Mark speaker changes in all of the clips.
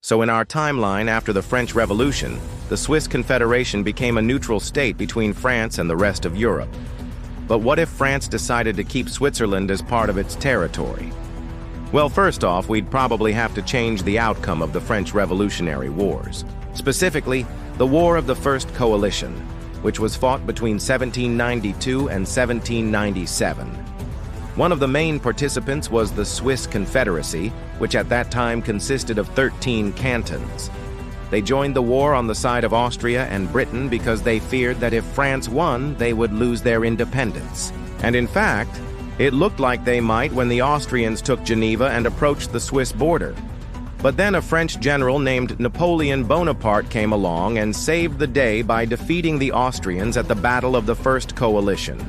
Speaker 1: So in our timeline after the French Revolution, the Swiss Confederation became a neutral state between France and the rest of Europe. But what if France decided to keep Switzerland as part of its territory? Well, first off, we'd probably have to change the outcome of the French Revolutionary Wars. Specifically, the War of the First Coalition, which was fought between 1792 and 1797. One of the main participants was the Swiss Confederacy, which at that time consisted of 13 cantons. They joined the war on the side of Austria and Britain because they feared that if France won, they would lose their independence. And in fact, it looked like they might when the Austrians took Geneva and approached the Swiss border. But then a French general named Napoleon Bonaparte came along and saved the day by defeating the Austrians at the Battle of the First Coalition.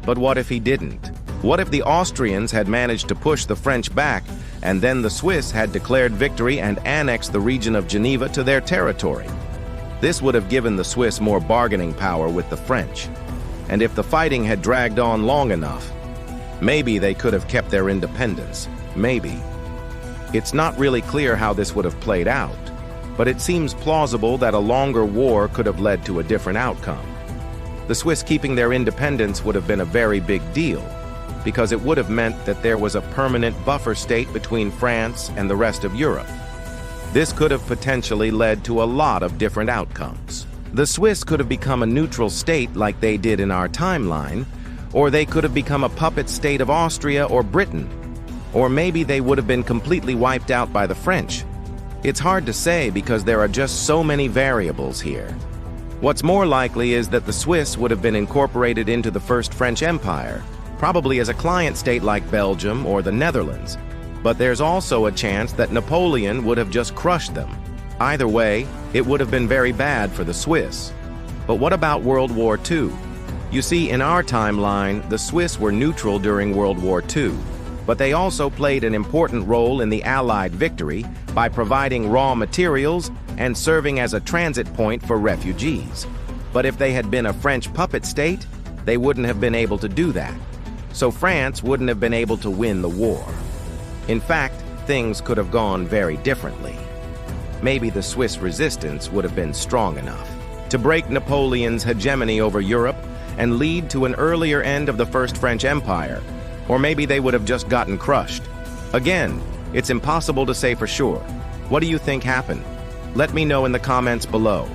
Speaker 1: But what if he didn't? What if the Austrians had managed to push the French back, and then the Swiss had declared victory and annexed the region of Geneva to their territory? This would have given the Swiss more bargaining power with the French. And if the fighting had dragged on long enough, maybe they could have kept their independence. Maybe. It's not really clear how this would have played out, but it seems plausible that a longer war could have led to a different outcome. The Swiss keeping their independence would have been a very big deal, because it would have meant that there was a permanent buffer state between France and the rest of Europe. This could have potentially led to a lot of different outcomes. The Swiss could have become a neutral state like they did in our timeline, or they could have become a puppet state of Austria or Britain, or maybe they would have been completely wiped out by the French. It's hard to say because there are just so many variables here. What's more likely is that the Swiss would have been incorporated into the First French Empire, probably as a client state like Belgium or the Netherlands. But there's also a chance that Napoleon would have just crushed them. Either way, it would have been very bad for the Swiss. But what about World War II? You see, in our timeline, the Swiss were neutral during World War II, but they also played an important role in the Allied victory by providing raw materials and serving as a transit point for refugees. But if they had been a French puppet state, they wouldn't have been able to do that. So France wouldn't have been able to win the war. In fact, things could have gone very differently. Maybe the Swiss resistance would have been strong enough to break Napoleon's hegemony over Europe and lead to an earlier end of the First French Empire. Or maybe they would have just gotten crushed. Again, it's impossible to say for sure. What do you think happened? Let me know in the comments below.